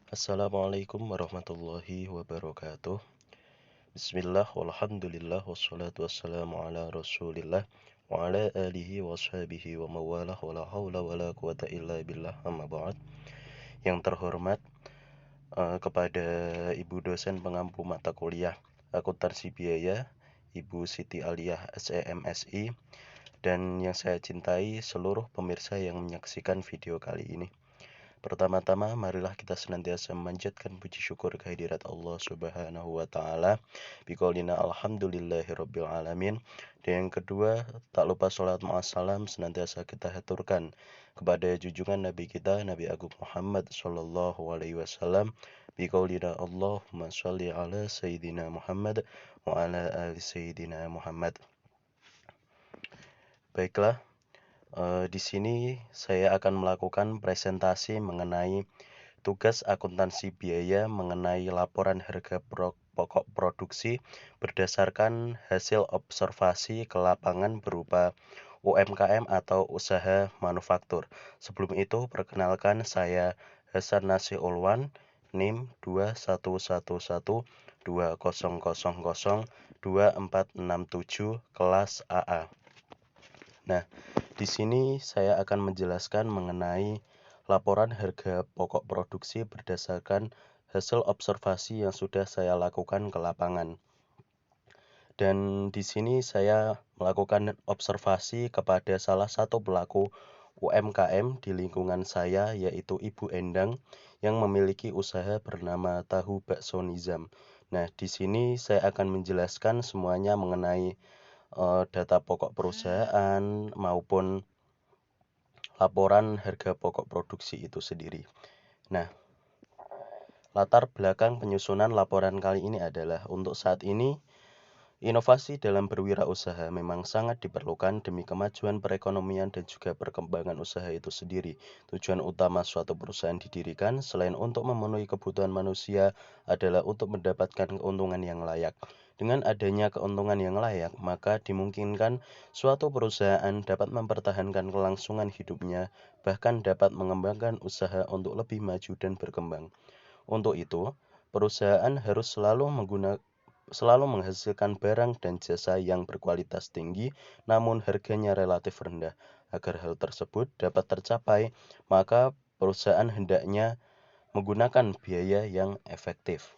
Assalamualaikum warahmatullahi wabarakatuh. Bismillah, walhamdulillah, wassalatu wassalamu ala rasulillah wa ala alihi wa sahbihi wa mawalah wa la hawla wa la quwata illa billah amma ba'd. Yang terhormat kepada Ibu dosen pengampu mata kuliah akuntansi biaya, Ibu Siti Aliyah SEMSI, dan yang saya cintai seluruh pemirsa yang menyaksikan video kali ini. Pertama-tama, marilah kita senantiasa memanjatkan puji syukur kehadirat Allah Subhanahu wa Ta'ala. Biqaulina alhamdulillahirabbil alamin. Dan yang kedua, tak lupa sholat ma'assalam senantiasa kita haturkan kepada junjungan Nabi kita, Nabi Agung Muhammad sallallahu alaihi wasallam. Biqaulina Allahumma sholli ala sayyidina Muhammad wa ala ali sayyidina Muhammad. Baiklah, di sini saya akan melakukan presentasi mengenai tugas akuntansi biaya mengenai laporan harga pokok produksi berdasarkan hasil observasi ke lapangan berupa UMKM atau usaha manufaktur. Sebelum itu, perkenalkan saya Hasan Nasih Ulwan, NIM 211120002467 kelas AA. Nah, di sini saya akan menjelaskan mengenai laporan harga pokok produksi berdasarkan hasil observasi yang sudah saya lakukan ke lapangan. Dan di sini saya melakukan observasi kepada salah satu pelaku UMKM di lingkungan saya, yaitu Ibu Endang yang memiliki usaha bernama Tahu Bakso Nizam. Nah, di sini saya akan menjelaskan semuanya mengenai data pokok perusahaan maupun laporan harga pokok produksi itu sendiri. Nah, latar belakang penyusunan laporan kali ini adalah untuk saat ini inovasi dalam berwirausaha memang sangat diperlukan demi kemajuan perekonomian dan juga perkembangan usaha itu sendiri. Tujuan utama suatu perusahaan didirikan selain untuk memenuhi kebutuhan manusia adalah untuk mendapatkan keuntungan yang layak. Dengan adanya keuntungan yang layak, maka dimungkinkan suatu perusahaan dapat mempertahankan kelangsungan hidupnya, bahkan dapat mengembangkan usaha untuk lebih maju dan berkembang. Untuk itu, perusahaan harus selalu menghasilkan barang dan jasa yang berkualitas tinggi namun harganya relatif rendah. Agar hal tersebut dapat tercapai, maka perusahaan hendaknya menggunakan biaya yang efektif.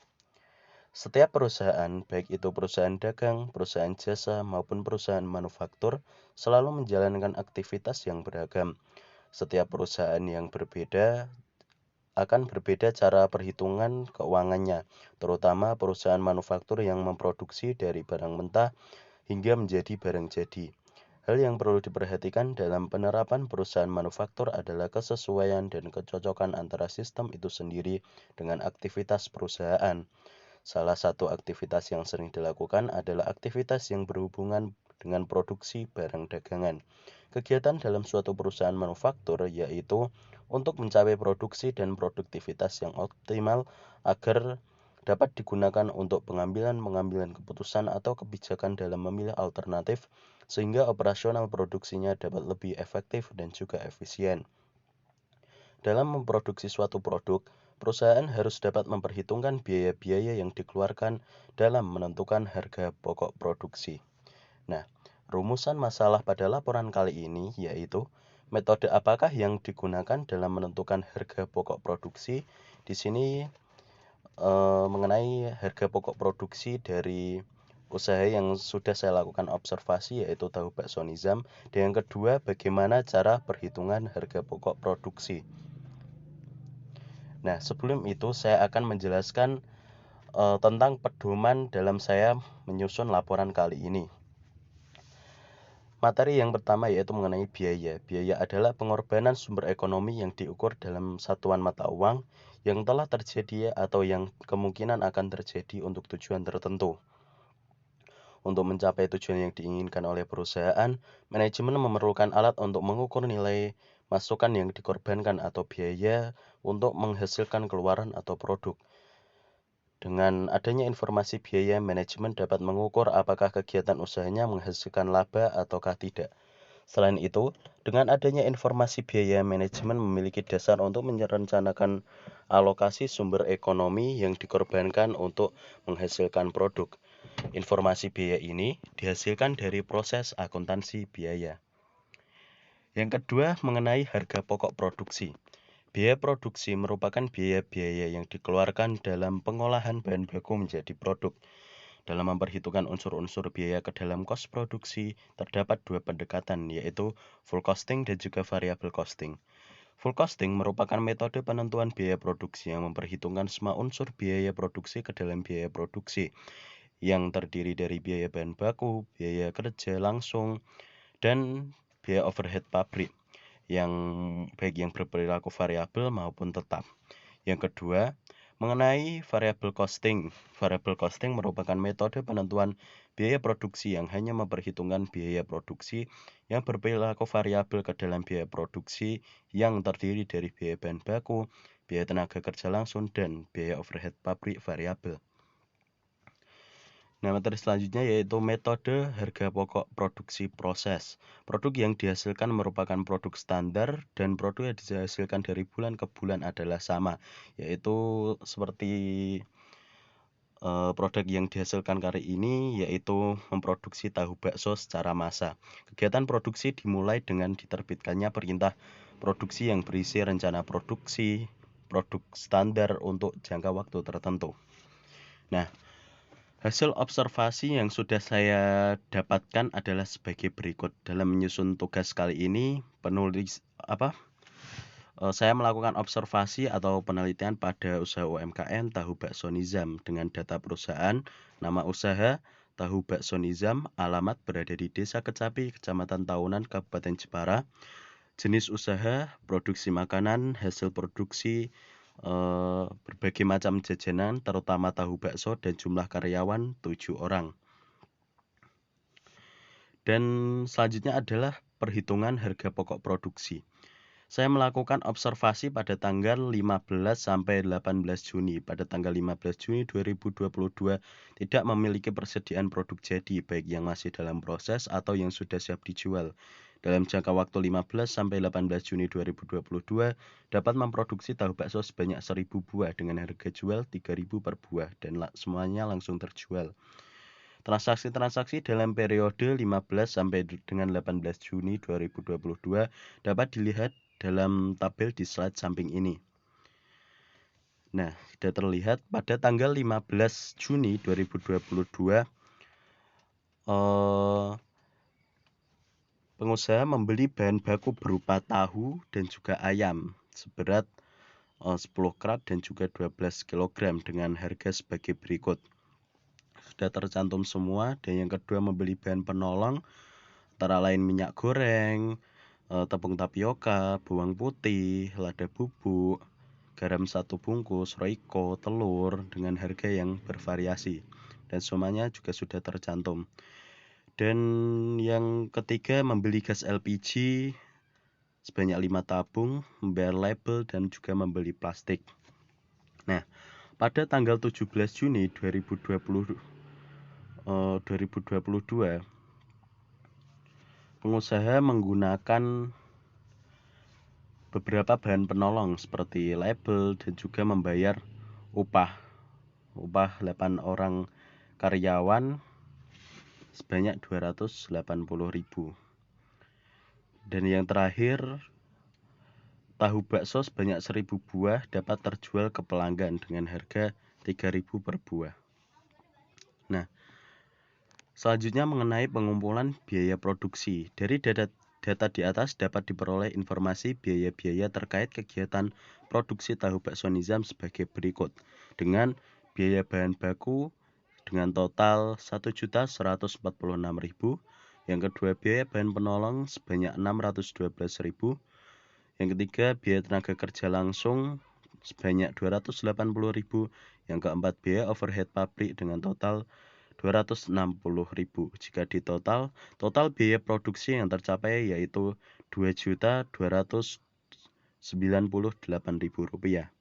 Setiap perusahaan, baik itu perusahaan dagang, perusahaan jasa, maupun perusahaan manufaktur, selalu menjalankan aktivitas yang beragam. Setiap perusahaan yang berbeda akan berbeda cara perhitungan keuangannya, terutama perusahaan manufaktur yang memproduksi dari barang mentah hingga menjadi barang jadi. Hal yang perlu diperhatikan dalam penerapan perusahaan manufaktur adalah kesesuaian dan kecocokan antara sistem itu sendiri dengan aktivitas perusahaan. Salah satu aktivitas yang sering dilakukan adalah aktivitas yang berhubungan dengan produksi barang dagangan. Kegiatan dalam suatu perusahaan manufaktur yaitu untuk mencapai produksi dan produktivitas yang optimal agar dapat digunakan untuk pengambilan keputusan atau kebijakan dalam memilih alternatif sehingga operasional produksinya dapat lebih efektif dan juga efisien. Dalam memproduksi suatu produk, perusahaan harus dapat memperhitungkan biaya-biaya yang dikeluarkan dalam menentukan harga pokok produksi. Nah, rumusan masalah pada laporan kali ini yaitu metode apakah yang digunakan dalam menentukan harga pokok produksi. Di sini mengenai harga pokok produksi dari usaha yang sudah saya lakukan observasi yaitu Tahu Bakso Nizam. Dan yang kedua, bagaimana cara perhitungan harga pokok produksi. Nah, sebelum itu saya akan menjelaskan tentang pedoman dalam saya menyusun laporan kali ini. Materi yang pertama yaitu mengenai biaya. Biaya adalah pengorbanan sumber ekonomi yang diukur dalam satuan mata uang yang telah terjadi atau yang kemungkinan akan terjadi untuk tujuan tertentu. Untuk mencapai tujuan yang diinginkan oleh perusahaan, manajemen memerlukan alat untuk mengukur nilai masukan yang dikorbankan atau biaya untuk menghasilkan keluaran atau produk. Dengan adanya informasi biaya, manajemen dapat mengukur apakah kegiatan usahanya menghasilkan laba ataukah tidak. Selain itu, dengan adanya informasi biaya, manajemen memiliki dasar untuk merencanakan alokasi sumber ekonomi yang dikorbankan untuk menghasilkan produk. Informasi biaya ini dihasilkan dari proses akuntansi biaya. Yang kedua, mengenai harga pokok produksi. Biaya produksi merupakan biaya-biaya yang dikeluarkan dalam pengolahan bahan baku menjadi produk. Dalam memperhitungkan unsur-unsur biaya ke dalam kos produksi, terdapat dua pendekatan, yaitu full costing dan juga variable costing. Full costing merupakan metode penentuan biaya produksi yang memperhitungkan semua unsur biaya produksi ke dalam biaya produksi, yang terdiri dari biaya bahan baku, biaya kerja langsung, dan biaya overhead pabrik, yang baik yang berperilaku variabel maupun tetap. Yang kedua, mengenai variable costing. Variable costing merupakan metode penentuan biaya produksi yang hanya memperhitungkan biaya produksi yang berperilaku variabel ke dalam biaya produksi yang terdiri dari biaya bahan baku, biaya tenaga kerja langsung, dan biaya overhead pabrik variabel. Nah, materi selanjutnya yaitu metode harga pokok produksi proses. Produk yang dihasilkan merupakan produk standar dan produk yang dihasilkan dari bulan ke bulan adalah sama, yaitu seperti produk yang dihasilkan kali ini yaitu memproduksi tahu bakso secara massal. Kegiatan produksi dimulai dengan diterbitkannya perintah produksi yang berisi rencana produksi produk standar untuk jangka waktu tertentu. Nah, hasil observasi yang sudah saya dapatkan adalah sebagai berikut. Dalam menyusun tugas kali ini, saya melakukan observasi atau penelitian pada usaha UMKM Tahu Bakso Nizam dengan data perusahaan, nama usaha, Tahu Bakso Nizam, alamat berada di Desa Kecapi, Kecamatan Taunan, Kabupaten Jepara, jenis usaha, produksi makanan, hasil produksi, berbagai macam jajanan, terutama tahu bakso, dan jumlah karyawan 7 orang. Dan selanjutnya adalah perhitungan harga pokok produksi. Saya melakukan observasi pada tanggal 15 sampai 18 Juni. Pada tanggal 15 Juni 2022 tidak memiliki persediaan produk jadi, baik yang masih dalam proses atau yang sudah siap dijual. Dalam jangka waktu 15 sampai 18 Juni 2022 dapat memproduksi tahu bakso sebanyak 1000 buah dengan harga jual 3000 per buah dan semuanya langsung terjual. Transaksi-transaksi dalam periode 15 sampai dengan 18 Juni 2022 dapat dilihat dalam tabel di slide samping ini. Nah, sudah terlihat pada tanggal 15 Juni 2022 pengusaha membeli bahan baku berupa tahu dan juga ayam seberat 10 krat dan juga 12 kg dengan harga sebagai berikut. Sudah tercantum semua. Dan yang kedua, membeli bahan penolong antara lain minyak goreng, tepung tapioka, bawang putih, lada bubuk, garam 1 bungkus, Royco, telur dengan harga yang bervariasi. Dan semuanya juga sudah tercantum. Dan yang ketiga, membeli gas LPG sebanyak 5 tabung, membayar label, dan juga membeli plastik. Nah, pada tanggal 17 Juni 2022, pengusaha menggunakan beberapa bahan penolong seperti label dan juga membayar upah 8 orang karyawan sebanyak 280.000. Dan yang terakhir, tahu bakso sebanyak 1000 buah dapat terjual ke pelanggan dengan harga 3000 per buah. Nah, selanjutnya mengenai pengumpulan biaya produksi. Dari data di atas dapat diperoleh informasi biaya-biaya terkait kegiatan produksi tahu bakso Nizam sebagai berikut. Dengan biaya bahan baku dengan total 1.146.000. Yang kedua, biaya bahan penolong sebanyak 612.000. Yang ketiga, biaya tenaga kerja langsung sebanyak 280.000. Yang keempat, biaya overhead pabrik dengan total 260.000. Jika total biaya produksi yang tercapai yaitu 2.298.000 rupiah.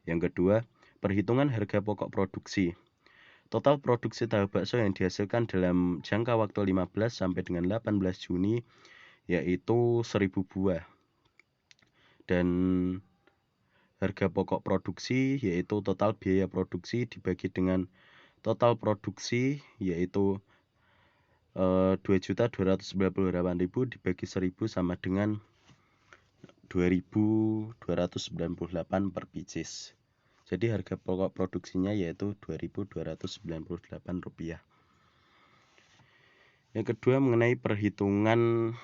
Yang kedua, perhitungan harga pokok produksi. Total produksi tahu bakso yang dihasilkan dalam jangka waktu 15 sampai dengan 18 Juni yaitu 1000 buah. Dan harga pokok produksi yaitu total biaya produksi dibagi dengan total produksi yaitu 2.298.000 dibagi 1000 sama dengan 2.298 per pieces. Jadi harga pokok produksinya yaitu Rp2.298. Yang kedua mengenai perhitungan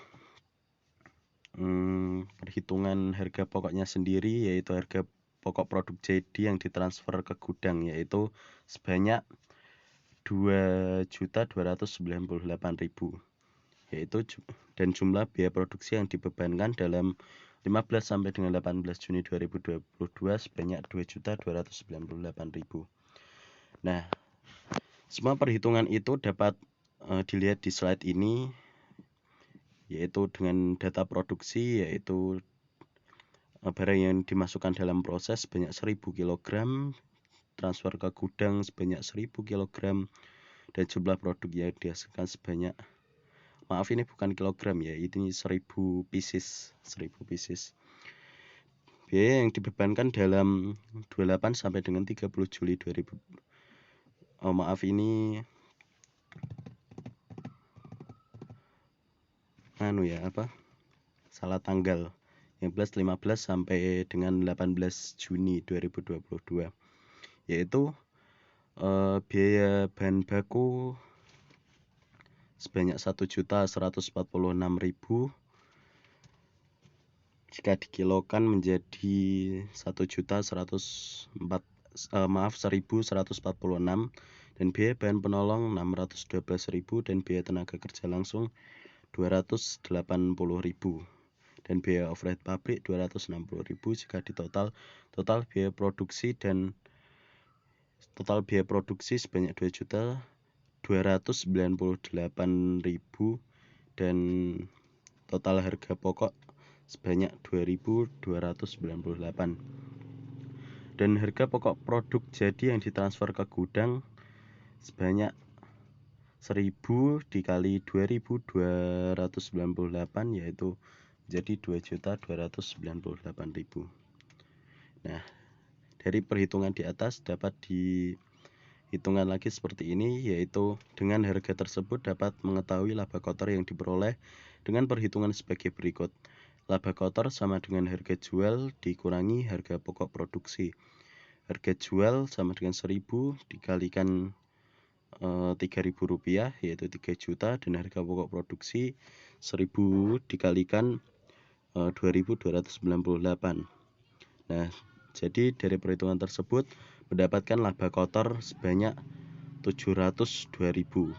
harga pokoknya sendiri, yaitu harga pokok produk jadi yang ditransfer ke gudang yaitu sebanyak 2.298.000 yaitu, dan jumlah biaya produksi yang dibebankan dalam 15 sampai dengan 18 Juni 2022 sebanyak 2.298.000. Nah, semua perhitungan itu dapat dilihat di slide ini, yaitu dengan data produksi, yaitu barang yang dimasukkan dalam proses sebanyak 1000 kg, transfer ke gudang sebanyak 1000 kg, dan jumlah produk yang dihasilkan sebanyak, maaf ini bukan kilogram ya, ini 1000 pieces. Biaya yang dibebankan dalam 28 sampai dengan 30 Juli 2000. Maaf ini salah tanggal. Yang 15 sampai dengan 18 Juni 2022 yaitu biaya bahan baku sebanyak 1.146.000 jika dikilokan menjadi 1.146 dan biaya bahan penolong 612.000 dan biaya tenaga kerja langsung 280.000 dan biaya overhead pabrik 260.000 jika total biaya produksi sebanyak 2.298.000 dan total harga pokok sebanyak 2.298. Dan harga pokok produk jadi yang ditransfer ke gudang sebanyak 1000 dikali 2.298 yaitu jadi 2.298.000. Nah, dari perhitungan di atas dapat dihitungan lagi seperti ini, yaitu dengan harga tersebut dapat mengetahui laba kotor yang diperoleh dengan perhitungan sebagai berikut. Laba kotor sama dengan harga jual dikurangi harga pokok produksi. Harga jual sama dengan 1000 dikalikan Rp3.000 yaitu 3 juta, dan harga pokok produksi 1000 dikalikan 2.298. Nah, jadi dari perhitungan tersebut mendapatkan laba kotor sebanyak 702.000.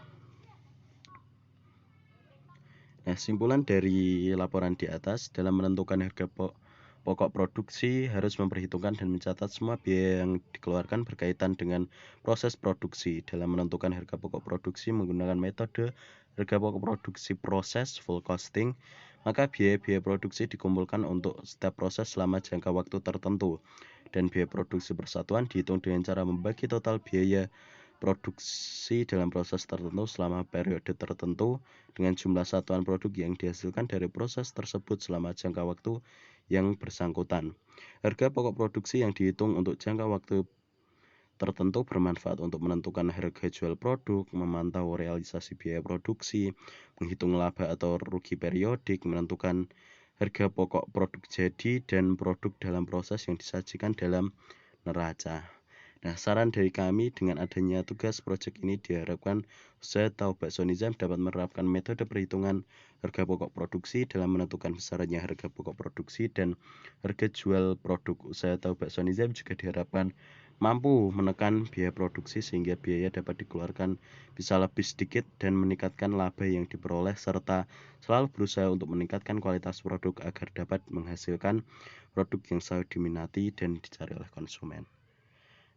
Nah, simpulan dari laporan di atas, dalam menentukan harga pokok produksi harus memperhitungkan dan mencatat semua biaya yang dikeluarkan berkaitan dengan proses produksi. Dalam menentukan harga pokok produksi menggunakan metode harga pokok produksi proses full costing, maka biaya-biaya produksi dikumpulkan untuk setiap proses selama jangka waktu tertentu, dan biaya produksi persatuan dihitung dengan cara membagi total biaya produksi dalam proses tertentu selama periode tertentu dengan jumlah satuan produk yang dihasilkan dari proses tersebut selama jangka waktu yang bersangkutan. Harga pokok produksi yang dihitung untuk jangka waktu tertentu bermanfaat untuk menentukan harga jual produk, memantau realisasi biaya produksi, menghitung laba atau rugi periodik, menentukan harga pokok produk jadi dan produk dalam proses yang disajikan dalam neraca. Nah, saran dari kami dengan adanya tugas proyek ini diharapkan usaha tahu bakso Nizam dapat menerapkan metode perhitungan harga pokok produksi dalam menentukan besarannya harga pokok produksi dan harga jual produk. Usaha tahu bakso Nizam juga diharapkan mampu menekan biaya produksi sehingga biaya dapat dikeluarkan bisa lebih sedikit dan meningkatkan laba yang diperoleh, serta selalu berusaha untuk meningkatkan kualitas produk agar dapat menghasilkan produk yang selalu diminati dan dicari oleh konsumen.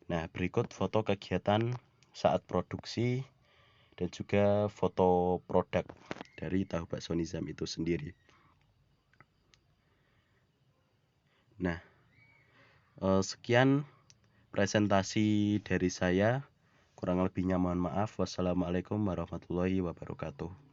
Nah, berikut foto kegiatan saat produksi dan juga foto produk dari tahu bakso Nizam itu sendiri. Nah, sekian presentasi dari saya. Kurang lebihnya mohon maaf. Wassalamualaikum warahmatullahi wabarakatuh.